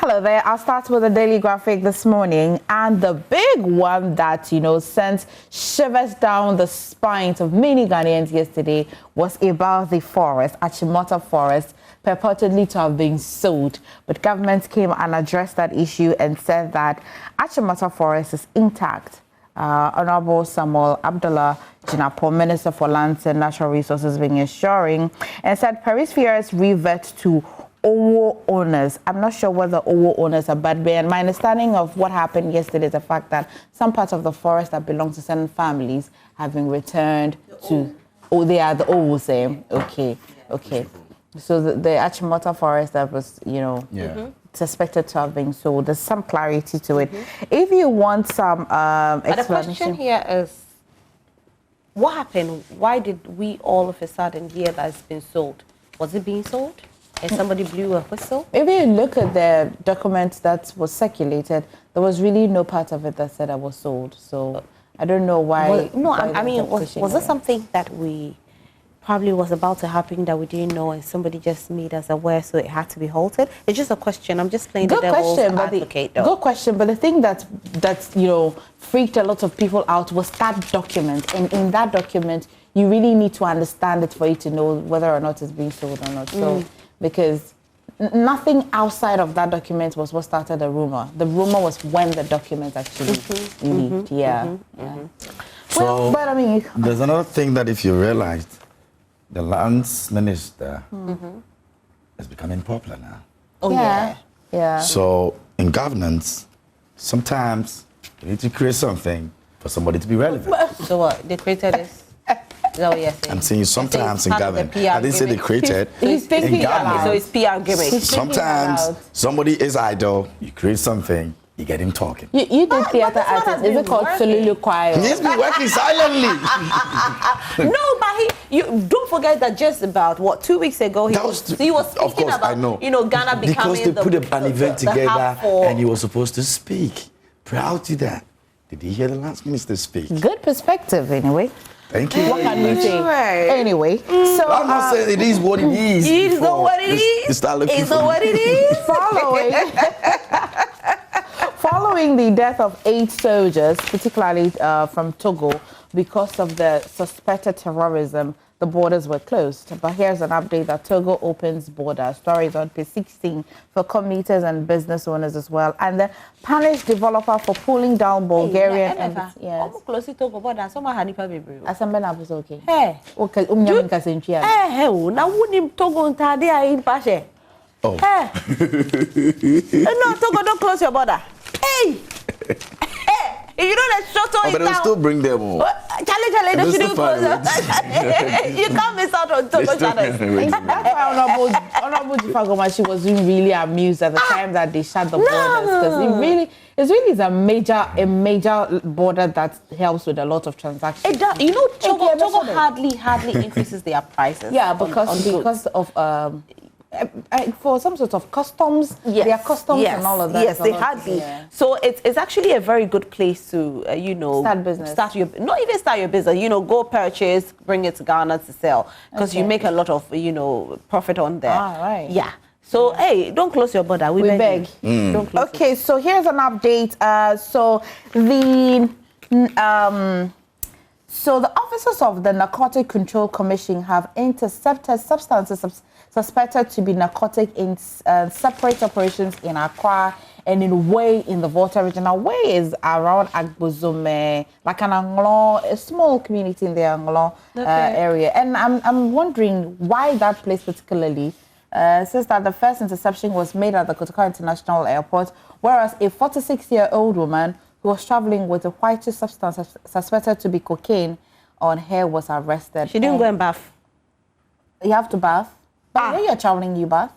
Hello there. I'll start with the Daily Graphic this morning, and the big one that, sent shivers down the spines of many Ghanaians yesterday was about the forest, Achimota forest, purportedly to have been sold. But government came and addressed that issue and said that Achimota forest is intact. Honorable Samuel Abdullah Jinapo, Minister for Lands and Natural Resources, being assuring and said Paris fears revert to Owo owners. I'm not sure whether Owo owners are bad, and my understanding of what happened yesterday is the fact that some parts of the forest that belong to certain families have been returned to. Oh, they are the Owo same. Okay. So the Achimota forest that was, suspected to have been sold. There's some clarity to it. If you want some explanation. But the question here is, what happened? Why did we all of a sudden hear that it's been sold? Was it being sold? And somebody blew a whistle? If you look at the documents that was circulated, there was really no part of it that said it was sold. So I don't know why. Was this something that we probably was about to happen that we didn't know and somebody just made us aware, so it had to be halted? It's just a question. I'm just playing the devil's advocate, though. Good question, but the thing that freaked a lot of people out was that document. And in that document, you really need to understand it for you to know whether or not it's being sold or not. So, because nothing outside of that document was what started the rumor. The rumor was when the document actually leaked. So, but I mean, there's another thing that if you realized, the lands minister is becoming popular now. Oh yeah. So in governance, sometimes you need to create something for somebody to be relevant. So what? They created this? Is that what you're saying? I'm saying sometimes in government. I didn't say they created. He's thinking government. So it's PR gimmick. Sometimes somebody is idle, you create something, you get him talking. You did theater artist. Is it called soliloquy? He's been working silently. No, but don't forget that just about 2 weeks ago he was speaking of course, about I know. Ghana becoming because they put an event together and he was supposed to speak. Proud to that. Did you hear the last minister speak? Good perspective, anyway. Thank you. What can we say? Anyway, so I'm not saying it is what it is. It's not what it is. It's not what it is. Following the death of 8 soldiers, particularly from Togo, because of the suspected terrorism, the borders were closed. But here's an update that Togo opens borders. Stories on page 16 for commuters and business owners as well. And the punished developer for pulling down Bulgarian embassy. Yes. Close to Togo border. Someone had okay. Hey. Okay. Hey. Now wouldn't Togo Tadia in Pashe? Oh. Hey. No, Togo, don't close your border. Hey. You know that Shoto is but they'll still bring them home. Charlie, they shouldn't close. You can't miss out on Togo channels. That's why Honorable Jifagoma, she was really amused at the time that they shut the borders, because it really is a major border that helps with a lot of transactions. It does. You know, Togo hardly increases their prices. Yeah, because of for some sort of customs, their customs and all of that. Yes, they hardly. Yeah. So it's actually a very good place to start business. Not even start your business. Go purchase, bring it to Ghana to sell, because you make a lot of profit on there. Ah, right. Yeah. So hey, don't close your border. We beg. Don't close it. So here's an update. So the officers of the Narcotic Control Commission have intercepted substances suspected to be narcotic in separate operations in Accra and in Way in the Volta region. Now, Way is around Agbozume, like an Anglon, a small community in the Anglon area. And I'm wondering why that place particularly. Says that the first interception was made at the Kotoka International Airport, whereas a 46-year-old woman who was traveling with a whitish substance suspected to be cocaine on her was arrested. She didn't go and bath. You have to bath? But when you're traveling, you bath?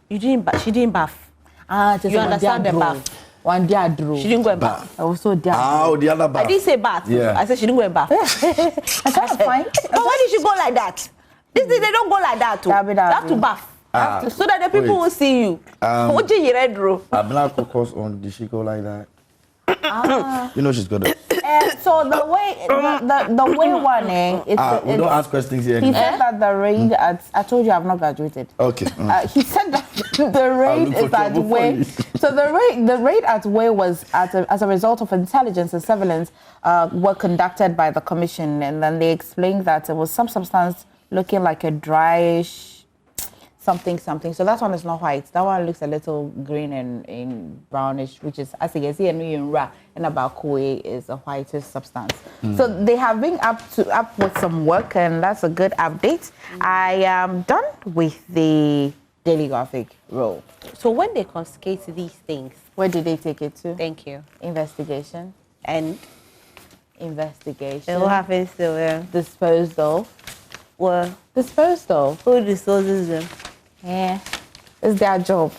You didn't bath. She didn't bath. You understand the bath? One day I drew. She didn't go and bath. I was so down. Oh, the other bath. I didn't say bath. Yeah. I said she didn't go and bath. That's fine. But why did she go like that? They don't go like that too. You have to bath. So that the people will see you. Abla Kokos on, did she go like that? You know she's good. So the way the way one we don't ask questions here. He said that the rate I told you I've not graduated. Okay. He said that the rate is at way. So the rate at way was as a result of intelligence and surveillance were conducted by the commission, and then they explained that it was some substance looking like a dryish something. So that one is not white. That one looks a little green and brownish, which is, as you can see, and about koi is a whitish substance. So they have been up with some work, and that's a good update. I am done with the Daily Graphic role. So when they confiscate these things, where did they take it to? Thank you. Investigation. And investigation. What happens to them? Disposal. Well, disposal. Who disposes them? Yeah, it's their job.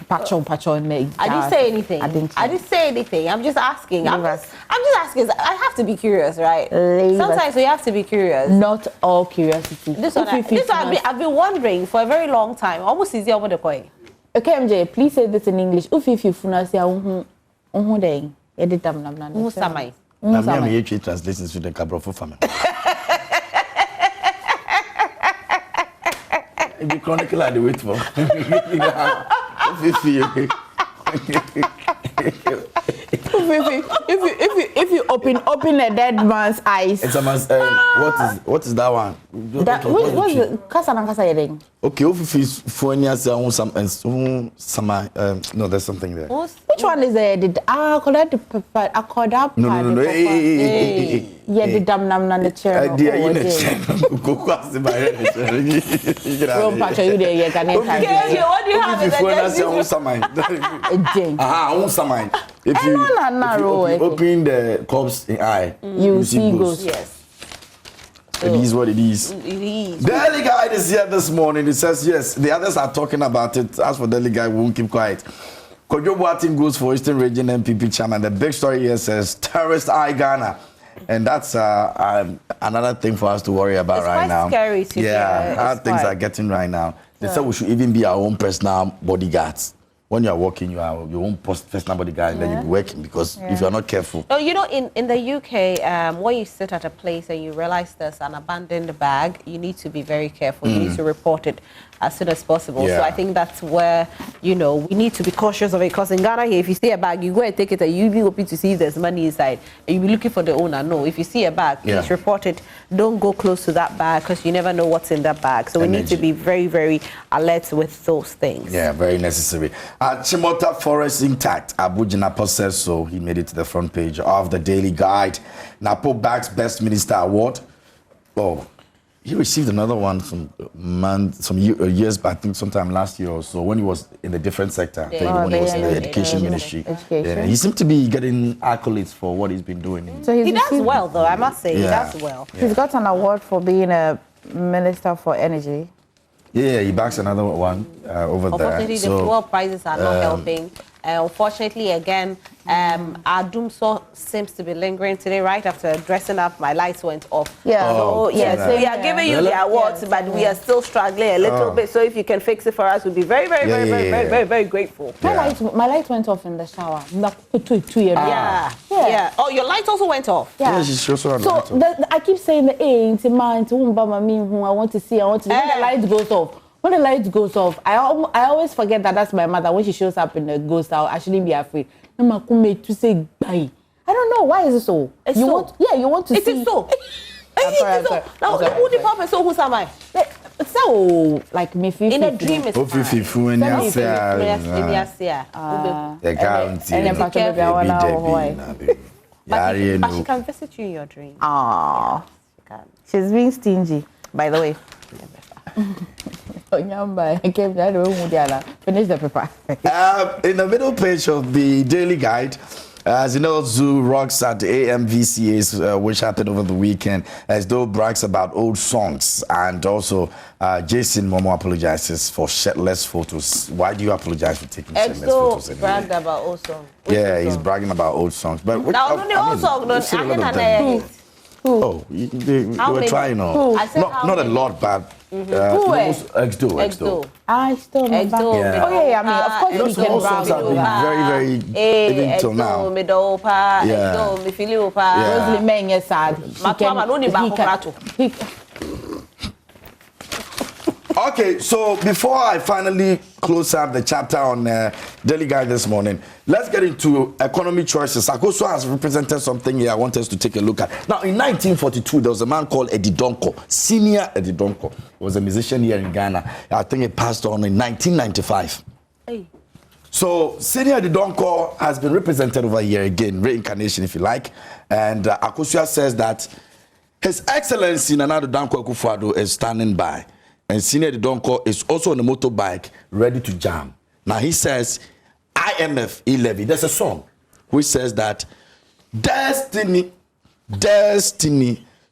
Patrol, me. I didn't say anything. I didn't say anything. I'm just asking. I'm just asking. I have to be curious, right? Sometimes we have to be curious. Not all curiosity. This one I've been wondering for a very long time. Almost easier over the coin. Okay, MJ, please say this in English. Ufifi funasia day. Editam namna. Samai. I'm translations to the Cabrofo family. If you chronicle at the wait for. If you open a dead man's eyes. It's a man's, what is that one? That what's the kasa na kasa yeding? Okay, if it's for any no, there's something there. Which one is the collect the paper? I call that. No. Yeah, the damn nam the chair. Idea in the chair. Go cross the barrier. What do you have in the If you open the corpse in eye, you see ghosts. Yes. It is what it is. Daily Guide is here this morning. It says yes. The others are talking about it. As for Daily Guide, we won't keep quiet. Kojo Boateng goes for Eastern Region MPP chairman. The big story here says terrorist eye Ghana. And that's another thing for us to worry about right now. It's quite scary to hear. How things are getting right now. They said we should even be our own personal bodyguards. When you are working, you are your own personal bodyguard, and then you'll be working, because if you are not careful. Oh, you know, in the UK, when you sit at a place and you realize there's an abandoned bag, you need to be very careful. You need to report it as soon as possible. So I think that's where, you know, we need to be cautious of it. Because in Ghana here, if you see a bag, you go and take it, and you'll be hoping to see if there's money inside, and you'll be looking for the owner. No, if you see a bag, please report it. Don't go close to that bag, because you never know what's in that bag. So we need to be very, very alert with those things. Yeah, very necessary. Achimota forest intact. Abuja Napo says so. He made it to the front page of the Daily Guide. Napo bags Best Minister Award. Oh, he received another one some years back, I think sometime last year or so, when he was in a different sector. When he was in the education ministry. Yeah, he seemed to be getting accolades for what he's been doing. So he does well, though, I must say. He does well. He's got an award for being a minister for energy. Yeah, he backs another one over there. Unfortunately, the fuel prices are not helping. Unfortunately, again, our doomsday seems to be lingering today. Right after dressing up, my lights went off. Yeah. So we are giving you the awards, but we are still struggling a little bit. So if you can fix it for us, we'll be very, very grateful. My light went off in the shower. Yeah. Oh, your light also went off. Yeah. So I keep saying the into man to whom I want to see. When the light goes off. When the light goes off, I always forget that that's my mother. When she shows up in the ghost, I shouldn't be afraid. To say bye. I don't know, why is it so? You want to see. It is so. Now, who the papa so who's am I? So, like me in a dream is fine. But she can visit you in your dream. Aww. She's being stingy, by the way. Finish the paper. In the middle page of the Daily Guide, as you know, Zoo rocks at the AMVCA's, which happened over the weekend, as though brags about old songs. And also, Jason Momo apologizes for shirtless photos. Why do you apologize for taking shirtless photos? Anyway? Bragged about old songs. He's bragging about old songs. But Who? they were trying. Not a lot, but Exdo. I still remember. Yeah. Oh yeah, I mean, of course Those he can songs have been very, even till now. Rosalie Meng is sad. Okay, so before I finally close up the chapter on Daily Guide this morning, let's get into economy choices. Akoso has represented something here I want us to take a look at. Now, in 1942, there was a man called Eddie Donko, Senior Eddie Donko. He was a musician here in Ghana. I think he passed on in 1995. Hey. So, Senior Eddie Donko has been represented over here again, reincarnation if you like. And Akoso says that His Excellency Nana Donko Akufo-Addo is standing by. And Senior Donko is also on a motorbike, ready to jam. Now he says, IMF 11. There's a song which says that destiny.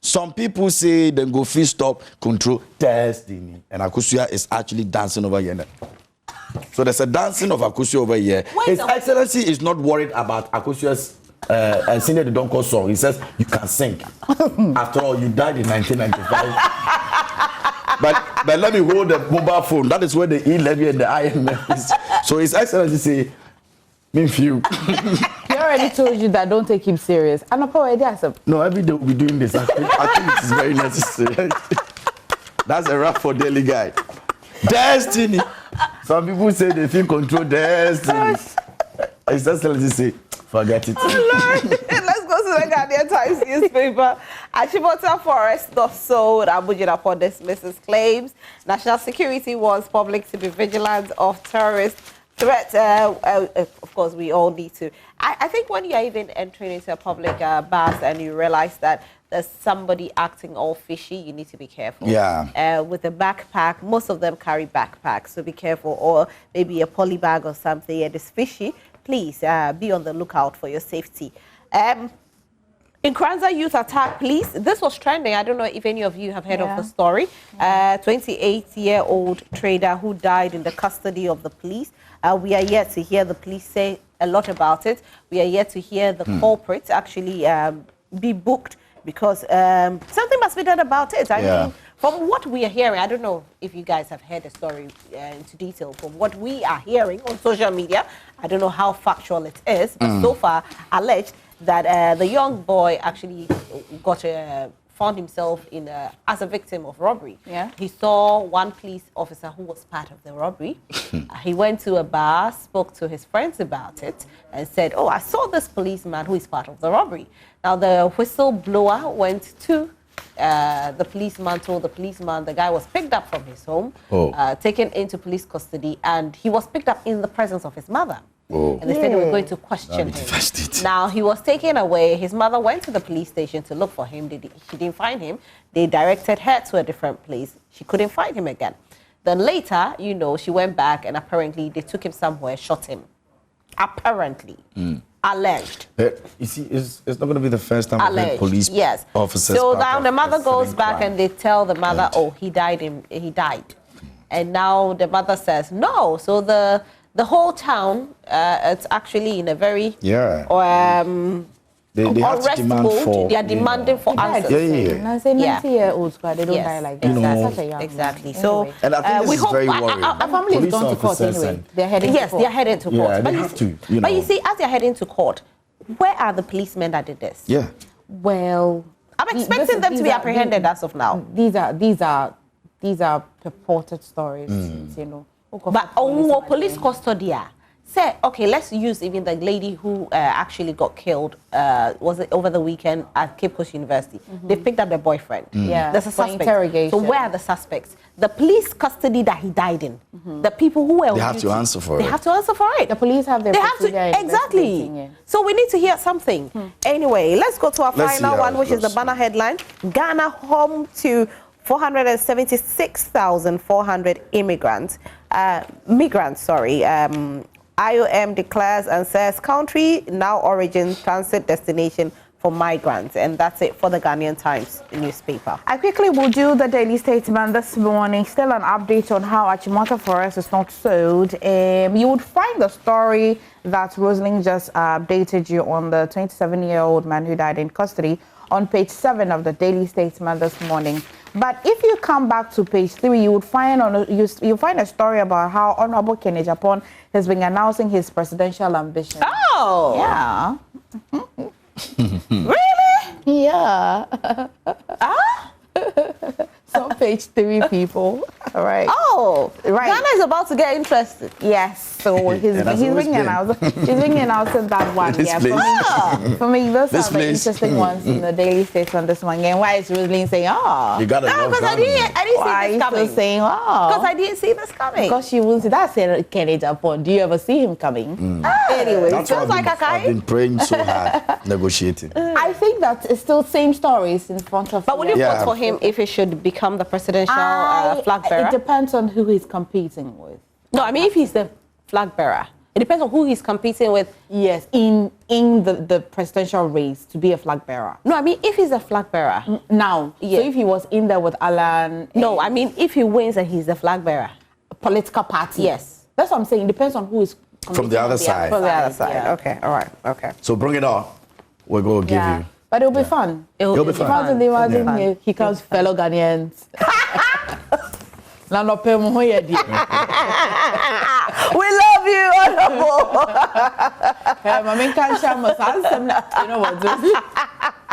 Some people say then go free stop control destiny. And Akosua is actually dancing over here. So there's a dancing of Akosua over here. His Excellency is not worried about Akosua's Senior Donko song. He says you can sing. After all, you died in 1995. But let me hold the mobile phone. That is where the E-levy and the IMF is. So His Excellency say, me few. He already told you that don't take him serious. And No, every day we'll be doing this. I think it is very necessary. That's a wrap for Daily Guide. Destiny. Some people say they feel control destiny. His Excellency say, forget it. Oh, Lord. Let's go to the Ghanaian Times newspaper. Achimota Forest not sold. Abuja dismisses claims. National security wants public to be vigilant of terrorist threats. Of course, we all need to. I think when you're even entering into a public bus and you realize that there's somebody acting all fishy, you need to be careful. Yeah. With a backpack, most of them carry backpacks, so be careful. Or maybe a poly bag or something, and it's fishy. Please be on the lookout for your safety. In Kranza, youth attack police. This was trending. I don't know if any of you have heard of the story. 28-year-old trader who died in the custody of the police. We are yet to hear the police say a lot about it. We are yet to hear the culprit actually be booked because something must be done about it. I mean, from what we are hearing, I don't know if you guys have heard the story into detail. From what we are hearing on social media, I don't know how factual it is, but so far alleged that the young boy actually found himself as a victim of robbery. Yeah. He saw one police officer who was part of the robbery. He went to a bar, spoke to his friends about it, and said, oh, I saw this policeman who is part of the robbery. Now, the whistleblower went to the policeman, told the policeman the guy was picked up from his home, taken into police custody, and he was picked up in the presence of his mother. And they said they were going to question him. Now, he was taken away. His mother went to the police station to look for him. She didn't find him. They directed her to a different place. She couldn't find him again. Then later, you know, she went back and apparently they took him somewhere, shot him. Apparently. Alleged. You see, it's not going to be the first time I've heard police officers. So now the mother goes back and they tell the mother, oh, he died. And now the mother says, no. So the whole town, it's actually in a very they have to demand for. They are demanding for answers. And I say 90-year-olds, they don't die like that. Exactly. So and I think this is very worrying. Our family is gone to court anyway. They're heading to court. They're heading to court. They have to. But you see, as they're heading to court, where are the policemen that did this? Yeah. Well, I'm expecting them to be apprehended as of now. These are purported stories, you know. But police custody. Say, okay, let's use even the lady who actually got killed, was it over the weekend at Cape Coast University? They picked up the boyfriend. Yeah, there's a suspect. Interrogation. So where are the suspects? The police custody that he died in. The people who were... They have to answer for it. They have to answer for it. The police have their exactly. So we need to hear something. Anyway, let's go to our final one, which is the banner headline. Ghana home to 476,400 migrants. IOM declares and says country now origin transit destination for migrants. And that's it for the Ghanaian Times newspaper. I quickly will do the Daily Statesman this morning. Still an update on how Achimota Forest is not sold. You would find the story that Rosalind just updated you on the 27-year-old man who died in custody on page 7 of the Daily Statesman this morning. But if you come back to page 3, you would find you find a story about how Honorable Kenny Japan has been announcing his presidential ambition. Oh, Yeah. really? Yeah. So page 3, people. All right. Oh, Right. Ghana is about to get interested. Yes. So he's that's been always been. announcing that one. This Yeah. place. For me, those This are the place. interesting ones in the daily states on this one. And why is Rosaline saying, You gotta No, love because I Ghana. didn't why see is this still coming. saying, Because I didn't see this coming. Because she won't see that Kenny Japan. Do you ever see him coming? Anyway, That's why Sounds like a guy. I've been praying so hard, negotiating. I think that it's still same stories in front of. But would you Yeah. vote for him if he should become the presidential flag bearer? It depends on who he's competing with. No, I mean if he's the flag bearer. It depends on who he's competing with. Yes, in the presidential race to be a flag bearer. No, I mean if he's a flag bearer. Now, Yeah. so if he was in there with Alan, No, I mean if he wins and he's the flag bearer. political party. Yes. That's what I'm saying. It depends on who is From the other side. From the other side. Yeah. Okay, all right, okay. So bring it on. We're going to give Yeah. you. But it'll be fun. It'll be fun. Imagine Yeah. he comes fellow Ghanaians. Now, no pay more yet. We love you, Honorable. I mean, can't share my son. You know what?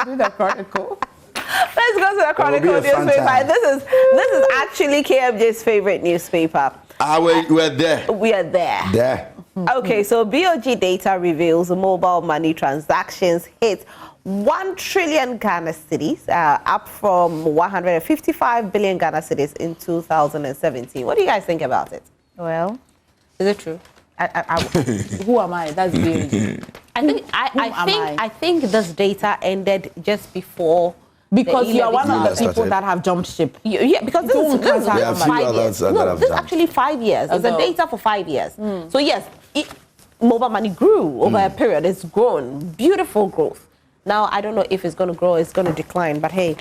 Do the chronicle. Let's go to the will Chronicle be a fun newspaper. time. This is actually KMJ's favorite newspaper. We're there. We are there. There. Okay, so BOG data reveals mobile money transactions hit 1 trillion Ghana cedis, up from 155 billion Ghana cedis in 2017. What do you guys think about it? Well, Is it true? who am I? That's weird. I think this data ended just before. Because the you are one of the started. people that have jumped ship. Yeah, because this is There are a few 5 others years. that No, have this is jumped. actually 5 years. It's the Ago. data for 5 years. So yes, mobile money grew over a period. It's grown, beautiful growth. Now I don't know if it's going to grow, it's going to decline. But hey,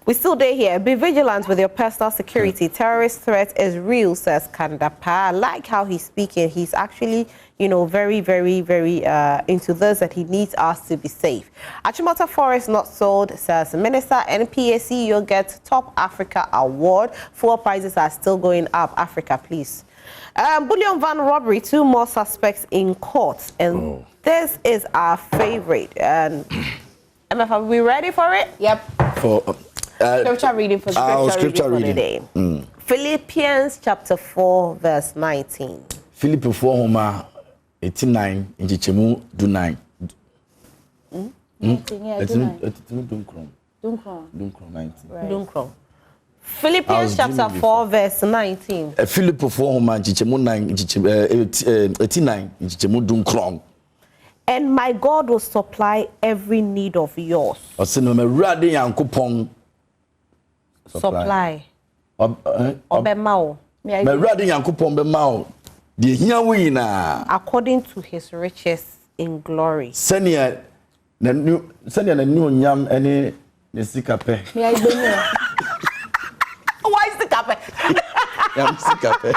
we still there here. Be vigilant with your personal security. Terrorist threat is real, says Kandapa. I like how he's speaking. He's actually, very, very, very into this, that he needs us to be safe. Achimota Forest not sold, says Minister. NPA CEO gets Top Africa Award. Fuel prices are still going up. Africa, please. Bullion van robbery, 2 more suspects in court. And this is our favorite. And MF, are we ready for it? Yep. For Scripture reading for the scripture reading. Today. Philippians chapter 4, verse 19. Philippi 4 Homa 89 Njichemu do 9. Dunkron 19. Dunkron. Philippians chapter 4, verse 19. Philippi 4 Homa Njichemu 9 89 Njichemu Dunkron. And my God will supply every need of yours. Osino me rade yankopon Supply. Obemao. me rade yankopon be ma o de hia wo yina According to his riches in glory. senia na nu nyam ene ne sika pe Yeah, it's been here. Why is the carpet? yam sika pe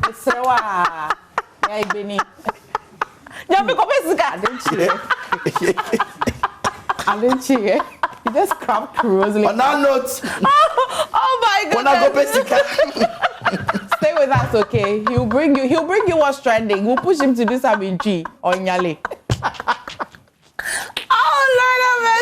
It's Rewa. Yeah, it's been here. I didn't cheat. He just cramped Rosalie. on that note Oh my when I go goodness. pesika Stay with us, okay? He'll bring you what's trending. We'll push him to do some in G on Yale. Oh Lord of mercy.